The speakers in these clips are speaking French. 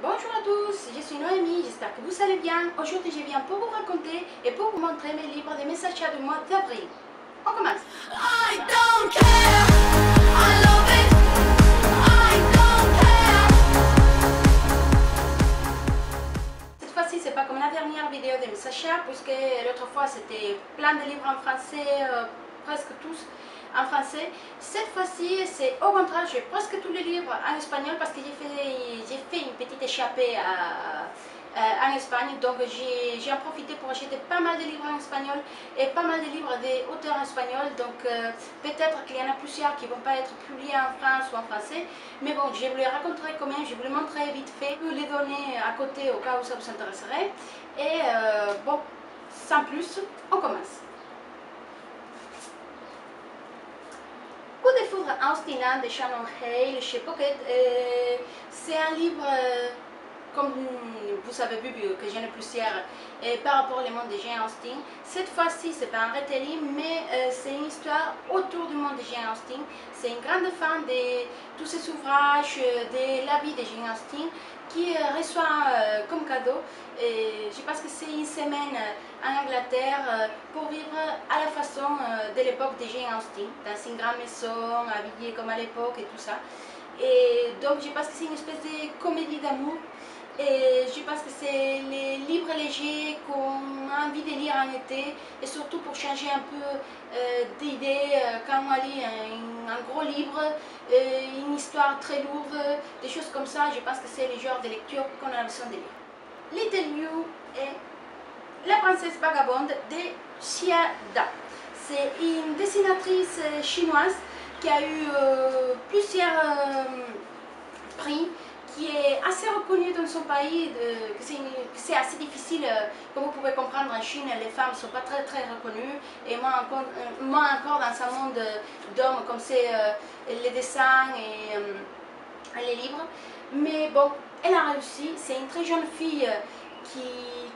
Bonjour à tous, je suis Noémie, j'espère que vous allez bien. Aujourd'hui je viens pour vous raconter et pour vous montrer mes livres de mes achats du mois d'avril. On commence. I don't care. I love it. I don't care. Cette fois-ci c'est pas comme la dernière vidéo de mes achats, puisque l'autre fois c'était plein de livres en français, presque tous en français. Cette fois-ci, c'est au contraire, j'ai presque tous les livres en espagnol parce que j'ai fait une petite échappée en Espagne. Donc j'ai en profité pour acheter pas mal de livres en espagnol et pas mal de livres d'auteurs espagnols. Donc peut-être qu'il y en a plusieurs qui ne vont pas être publiés en France ou en français. Mais bon, je vous les raconterai quand même, je vous les montrerai vite fait, vous les donner à côté au cas où ça vous intéresserait. Et bon, sans plus, on commence. Coup de foudre obstinant de Shannon Hale chez Pocket, c'est un livre, comme vous avez vu que j'en ai plusieurs, par rapport au monde de Jane Austen. Cette fois-ci, c'est pas un retelling, mais c'est une histoire autour du monde de Jane Austen. C'est une grande fan de tous ces ouvrages, de la vie de Jane Austen, qui reçoit comme cadeau, je pense que c'est une semaine en Angleterre pour vivre à la façon de l'époque de Jane Austen, dans une grande maison, habillée comme à l'époque et tout ça. Et donc je pense que c'est une espèce de comédie d'amour. Et je pense que c'est les livres légers qu'on a envie de lire en été, et surtout pour changer un peu d'idées quand on lit un gros livre, une histoire très lourde, des choses comme ça. Je pense que c'est le genre de lecture qu'on a besoin de lire. Little You est La princesse vagabonde de Xia Da. C'est une dessinatrice chinoise qui a eu plusieurs prix, qui est assez reconnue dans son pays, c'est assez difficile, comme vous pouvez comprendre, en Chine, les femmes ne sont pas très reconnues, et moi encore dans un monde d'hommes, comme c'est les dessins et les livres. Mais bon, elle a réussi, c'est une très jeune fille qui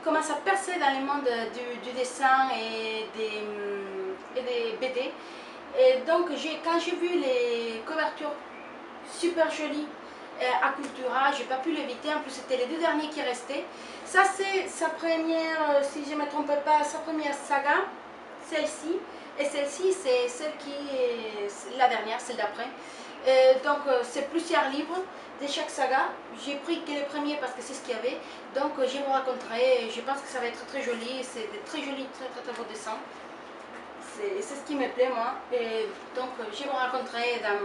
commence à percer dans le monde du dessin et des BD. Et donc quand j'ai vu les couvertures super jolies à Cultura, j'ai pas pu l'éviter. En plus c'était les deux derniers qui restaient. Ça c'est sa première, si je ne me trompe pas, sa première saga, celle-ci. Et celle-ci c'est celle qui est la dernière, celle d'après. Donc c'est plusieurs livres de chaque saga. J'ai pris que les premiers parce que c'est ce qu'il y avait. Donc je vous raconterai. Je pense que ça va être très joli. C'est de très jolis, très beaux dessins. C'est ce qui me plaît moi. Et donc je vous raconterai dans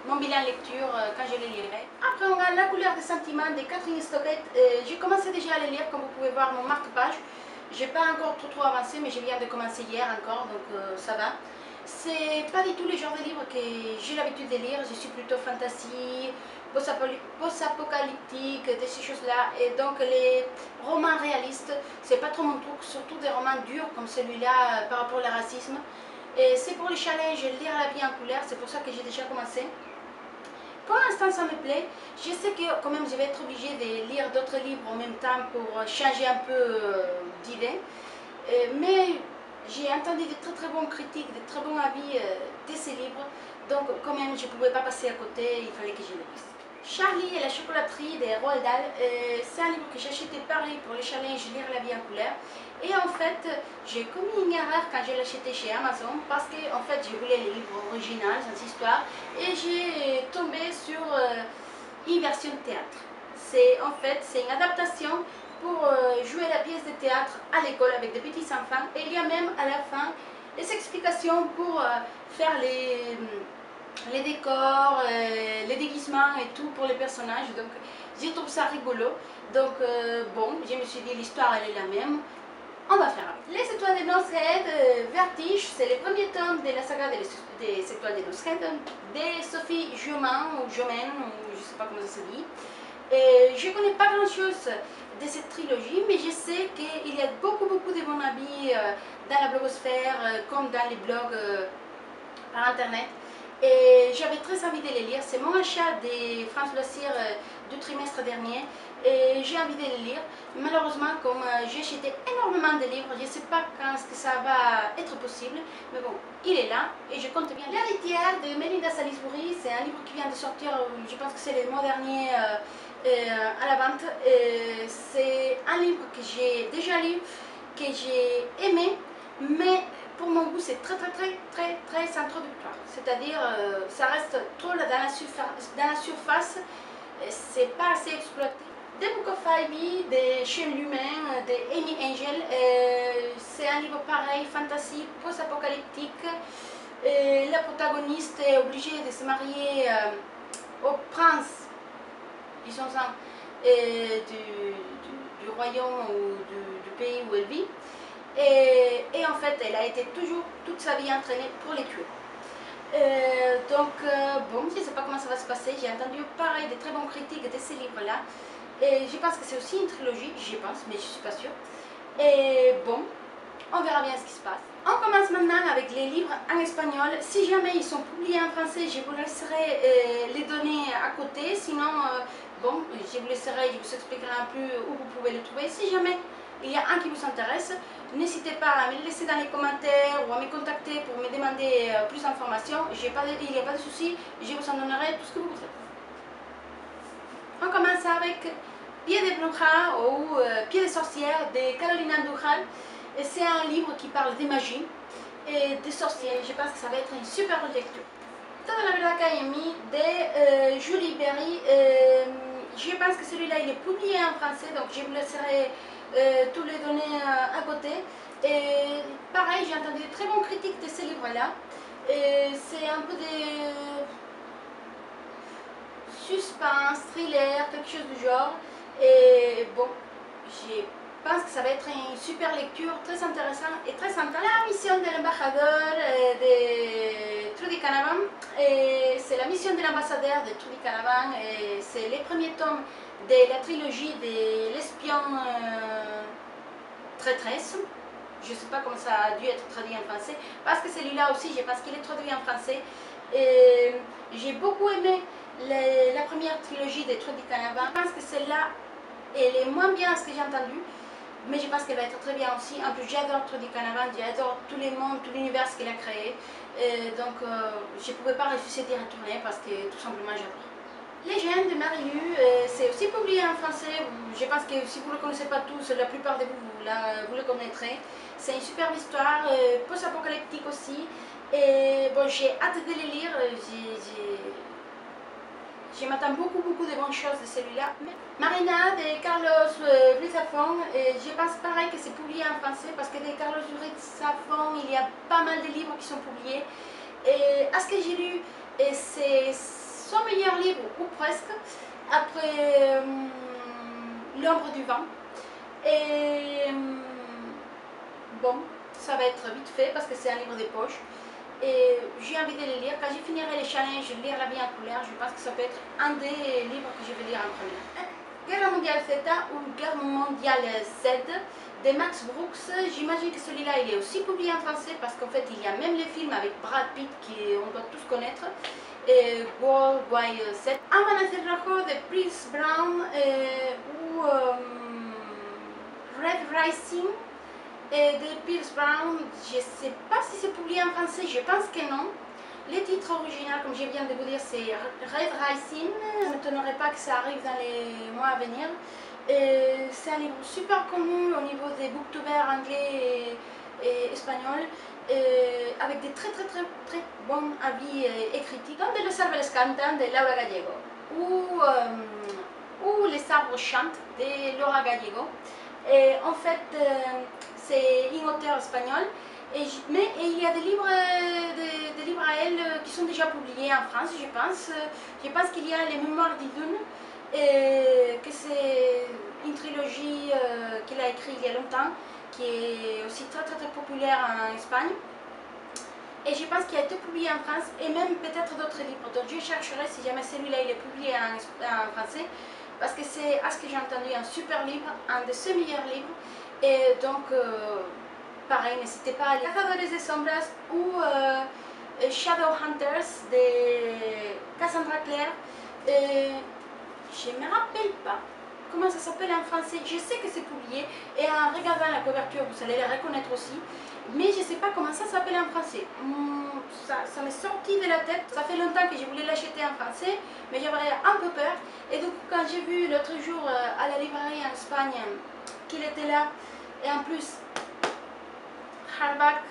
mon bilan lecture quand je les lirai. Après on a La couleur des sentiments de Catherine Stockett. J'ai commencé déjà à les lire, comme vous pouvez voir mon marque-page. J'ai pas encore trop avancé, mais je viens de commencer hier encore, donc ça va. C'est pas du tout le genre de livre que j'ai l'habitude de lire. Je suis plutôt fantasy, post-apocalyptique, de ces choses-là. Et donc les romans réalistes, c'est pas trop mon truc, surtout des romans durs comme celui-là par rapport au racisme. Et c'est pour les challenges, lire la vie en couleur, c'est pour ça que j'ai déjà commencé. Pour l'instant, ça me plaît. Je sais que quand même, je vais être obligée de lire d'autres livres en même temps pour changer un peu d'idée. Mais j'ai entendu de très bons critiques, de très bons avis de ces livres. Donc quand même, je ne pouvais pas passer à côté, il fallait que je le lise. Charlie et la chocolaterie de Roald Dahl, c'est un livre que j'ai acheté pareil pour les challenges Lire la vie en couleur. Et en fait, j'ai commis une erreur quand je l'ai acheté chez Amazon parce que en fait, je voulais le livre original, sans histoire, et j'ai tombé sur une version théâtre. En fait, c'est une adaptation pour jouer la pièce de théâtre à l'école avec des petits enfants. Et il y a même à la fin des explications pour faire les décors, les déguisements et tout pour les personnages. Donc je trouve ça rigolo. Donc bon, je me suis dit l'histoire elle est la même. On va faire. Les étoiles de Nosred, Vertige, c'est le premier tome de la saga des étoiles de Nosred de Sophie Jomain ou Jomain, ou je ne sais pas comment ça se dit. Je ne connais pas grand chose de cette trilogie, mais je sais qu'il y a beaucoup de bons avis dans la blogosphère, comme dans les blogs par internet. Et j'avais très envie de les lire. C'est mon achat des France Loisirs du trimestre dernier. Et j'ai envie de les lire. Malheureusement, comme j'ai acheté énormément de livres, je ne sais pas quand est-ce que ça va être possible. Mais bon, il est là et je compte bien. L'héritière de Melinda Salisbury, c'est un livre qui vient de sortir, je pense que c'est le mois dernier, à la vente. C'est un livre que j'ai déjà lu, que j'ai aimé, mais pour mon goût c'est très introductoire. C'est-à-dire ça reste trop dans la surface, c'est pas assez exploité. The Book of Ivy de Sean Lumen, de Amy Angel, c'est un livre pareil, fantasy, post-apocalyptique. La protagoniste est obligée de se marier au prince, disons ça, du royaume ou du pays où elle vit. Et en fait, elle a été toujours toute sa vie entraînée pour les tuer. Bon, je ne sais pas comment ça va se passer. J'ai entendu pareil de très bonnes critiques de ces livres-là. Et je pense que c'est aussi une trilogie, j'y pense, mais je ne suis pas sûre. Et bon, on verra bien ce qui se passe. On commence maintenant avec les livres en espagnol. Si jamais ils sont publiés en français, je vous laisserai les données à côté. Sinon, bon, je vous laisserai, je vous expliquerai un peu où vous pouvez les trouver. Si jamais il y a un qui vous intéresse, n'hésitez pas à me le laisser dans les commentaires ou à me contacter pour me demander plus d'informations. Il n'y a pas de souci, je vous en donnerai tout ce que vous voudrez. On commence avec Pied de Bruja ou Pied de sorcière de Carolina Andújar. C'est un livre qui parle de magie et des sorciers. Je pense que ça va être une super lecture. Toda la verdad que hay en mí de Julie Berry. Je pense que celui-là il est publié en français, donc je vous laisserai tous les données à côté. Et pareil, j'ai entendu de très bonnes critiques de ce livre-là. C'est un peu de suspense, thriller, quelque chose du genre. Et bon, je pense que ça va être une super lecture, très intéressante et très sympa. La mission de l'ambassadeur de Trudy Canavan, c'est la mission de l'ambassadeur de Trudy Canavan, c'est les premiers tomes de la trilogie de l'espion traîtresse. Je ne sais pas comment ça a dû être traduit en français, parce que celui-là aussi, je pense qu'il est traduit en français. J'ai beaucoup aimé la première trilogie de Trudy Canavan. Je pense que celle-là, elle est moins bien à ce que j'ai entendu, mais je pense qu'elle va être très bien aussi. En plus, j'adore Trudy Canavan, j'adore tous les mondes, tout l'univers qu'elle a créé. Donc, je ne pouvais pas refuser d'y retourner parce que tout simplement, j'adore. Légende de Marie-Lu, c'est aussi publié en français. Je pense que si vous ne le connaissez pas tous, la plupart de vous le connaîtrez. C'est une superbe histoire, post-apocalyptique aussi. Et bon, j'ai hâte de le lire. Je m'attends beaucoup de bonnes choses de celui-là. Marina de Carlos Ruiz Zafón, je pense pareil que c'est publié en français parce que de Carlos Ruiz Zafón, il y a pas mal de livres qui sont publiés. Et à ce que j'ai lu, c'est son meilleur livre, ou presque, après L'ombre du vent. Et bon, ça va être vite fait parce que c'est un livre de poche. Et j'ai envie de le lire. Quand je finirai les challenges, lire La vie en couleur, je pense que ça peut être un des livres que je vais lire en premier. Guerre mondiale Z ou Guerre mondiale Z de Max Brooks. J'imagine que celui-là il est aussi publié en français parce qu'en fait il y a même les films avec Brad Pitt qu'on doit tous connaître. World Wide Z. Amanecer Rojo de Pierce Brown ou Red Rising de Pierce Brown. Je ne sais pas si c'est publié en français, je pense que non. Le titre original, comme je viens de vous dire, c'est Red Rising. Je ne m'étonnerai pas que ça arrive dans les mois à venir. C'est un livre super connu au niveau des booktubers anglais et espagnols, avec des très bons avis et critiques. Donde los árboles cantan de Laura Gallego ou Les arbres chantent de Laura Gallego. En fait, c'est une auteure espagnole. Mais il y a des livres à elle qui sont déjà publiés en France, je pense. Je pense qu'il y a Les Mémoires d'Idun, que c'est une trilogie qu'elle a écrite il y a longtemps, qui est aussi très populaire en Espagne. Et je pense qu'il a été publié en France, et même peut-être d'autres livres. Donc je chercherai si jamais celui-là il est publié en français, parce que c'est, à ce que j'ai entendu, un super livre, un de ses meilleurs livres. Et donc, pareil, n'hésitez pas à lire Cazadores de Sombras ou Shadowhunters de Cassandra Clare. Je ne me rappelle pas comment ça s'appelle en français. Je sais que c'est publié et en regardant la couverture, vous allez les reconnaître aussi. Mais je ne sais pas comment ça s'appelle en français. Ça m'est sorti de la tête. Ça fait longtemps que je voulais l'acheter en français, mais j'avais un peu peur. Et donc quand j'ai vu l'autre jour à la librairie en Espagne qu'il était là, et en plus, hardback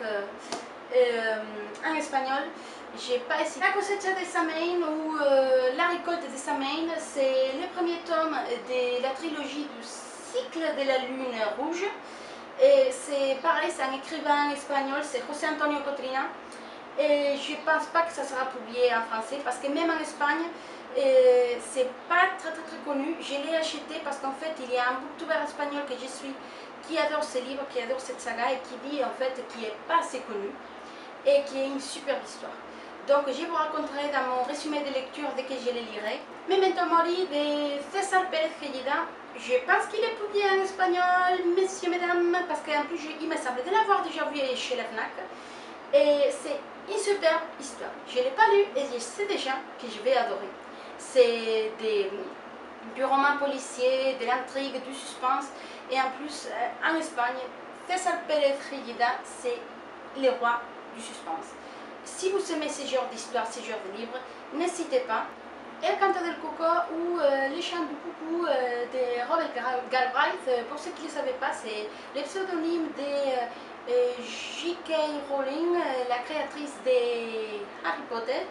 en espagnol, j'ai pas essayé. La cosecha de Samhain ou la récolte de Samhain, c'est le premier tome de la trilogie du cycle de la lune rouge. Et c'est pareil, c'est un écrivain espagnol, c'est José Antonio Cotrina. Et je ne pense pas que ça sera publié en français parce que même en Espagne, c'est pas très connu. Je l'ai acheté parce qu'en fait, il y a un booktuber espagnol que je suis qui adore ce livre, qui adore cette saga et qui dit en fait qu'il n'est pas assez connu et qui est une superbe histoire. Donc je vous raconterai dans mon résumé de lecture dès que je le lirai. Memento Mori de César Pérez Gellida. Je pense qu'il est publié en espagnol, messieurs, mesdames, parce qu'en plus il me semble de l'avoir déjà vu chez la FNAC. Et c'est une superbe histoire. Je ne l'ai pas lu et je sais déjà que je vais adorer. C'est du roman policier, de l'intrigue, du suspense. Et en plus, en Espagne, César Pérez Gellida, c'est le roi du suspense. Si vous aimez ce genre d'histoire, ce genre de livres, n'hésitez pas. El Canto del Cuco ou Les Chants du Coucou de Robert Galbraith, pour ceux qui ne le savaient pas, c'est le pseudonyme de J.K. Rowling, la créatrice de Harry Potter.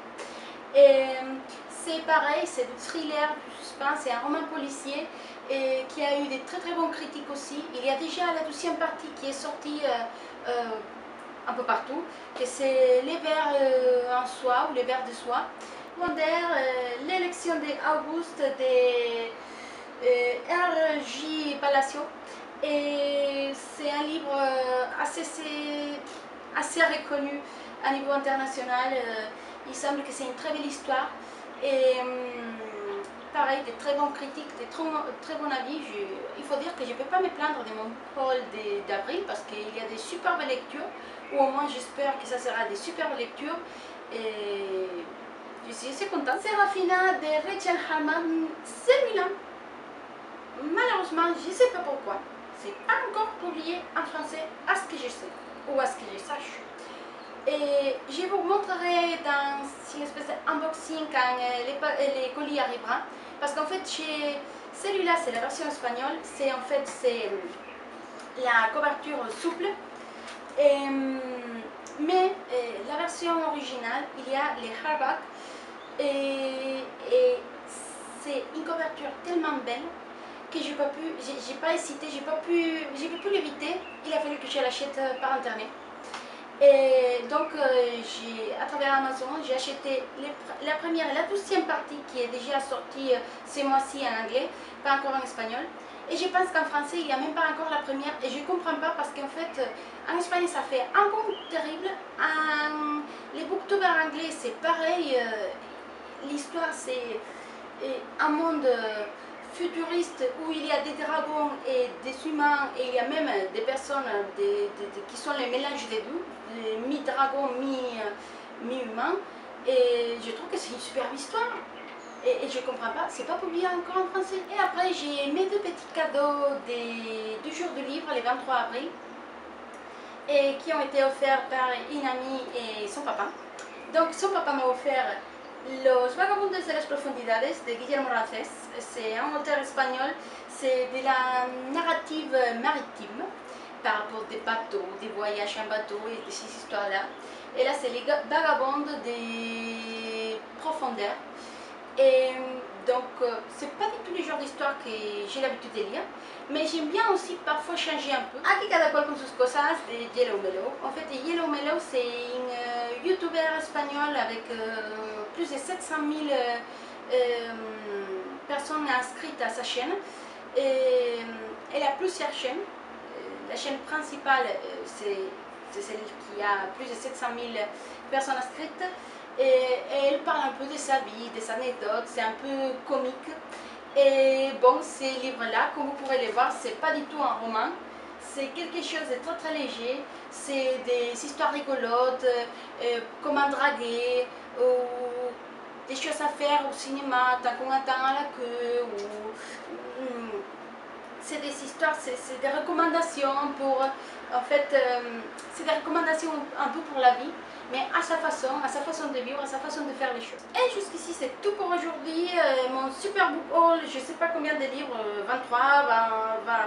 C'est pareil, c'est du thriller, du suspense, c'est un roman policier qui a eu des très bonnes critiques aussi. Il y a déjà la deuxième partie qui est sortie un peu partout, que c'est les vers en soie ou les vers de soie. L'élection d'Auguste de R.J. Palacio. Et c'est un livre assez reconnu à niveau international. Il semble que c'est une très belle histoire. Et pareil, de très bonnes critiques, de très bons avis. Il faut dire que je ne peux pas me plaindre de mon haul d'avril parce qu'il y a des superbes lectures, ou au moins j'espère que ça sera des superbes lectures. Et je suis assez contente. Serafina de Rachel Harman, celui-là, malheureusement, je ne sais pas pourquoi, c'est pas encore publié en français à ce que je sais, ou à ce que je sache. Et je vous montrerai dans une espèce d'unboxing quand les colis arriveront. Parce qu'en fait, celui-là, c'est la version espagnole. C'est en fait la couverture souple. Mais la version originale, il y a les hardback. Et c'est une couverture tellement belle que j'ai pas hésité, j'ai pas pu l'éviter. Il a fallu que je l'achète par internet. Et donc, à travers Amazon, j'ai acheté la première et la deuxième partie qui est déjà sortie ce mois-ci en anglais, pas encore en espagnol. Et je pense qu'en français, il n'y a même pas encore la première. Et je ne comprends pas parce qu'en fait, en Espagne, ça fait un boom terrible. Les booktubers anglais, c'est pareil. L'histoire, c'est un monde futuriste où il y a des dragons et des humains, et il y a même des personnes qui sont les mélanges des deux, mi-dragon, mi-humain. Et je trouve que c'est une superbe histoire. Et je ne comprends pas, c'est pas publié encore en français. Et après, j'ai mes deux petits cadeaux du jour du livre, le 23 avril, et qui ont été offerts par une amie et son papa. Donc, son papa m'a offert Los Vagabundos de las Profundidades de Guillermo Rafes. C'est un auteur espagnol, c'est de la narrative maritime par rapport des bateaux, des voyages en bateau et de ces histoires-là. Et là, c'est les Vagabondes des Profondeurs. Et donc, c'est pas du tout le genre d'histoire que j'ai l'habitude de lire, mais j'aime bien aussi parfois changer un peu. Aquí cada cual con sus cosas de Yellow Mellow. En fait, Yellow Mellow, c'est une youtuber espagnole avec plus de 700 000 personnes inscrites à sa chaîne. Et elle a plusieurs chaînes. La chaîne principale, c'est celle qui a plus de 700 000 personnes inscrites. Et elle parle un peu de sa vie, des anecdotes, c'est un peu comique. Et bon, ces livres-là, comme vous pourrez les voir, c'est pas du tout un roman. C'est quelque chose de très léger. C'est des histoires rigolotes, comment draguer, ou des choses à faire au cinéma, tant qu'on attend à la queue, ou c'est des histoires, c'est des recommandations pour, en fait, c'est des recommandations un peu pour la vie, mais à sa façon de vivre, à sa façon de faire les choses. Et jusqu'ici, c'est tout pour aujourd'hui. Mon super book haul, je ne sais pas combien de livres, 23,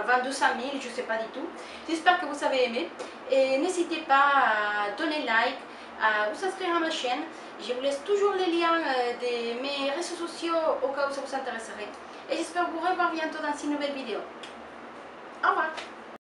22 000, je ne sais pas du tout. J'espère que vous avez aimé. Et n'hésitez pas à donner like, à vous inscrire à ma chaîne. Je vous laisse toujours les liens de mes réseaux sociaux au cas où ça vous intéresserait. Et j'espère vous revoir bientôt dans une nouvelle vidéo. Au revoir!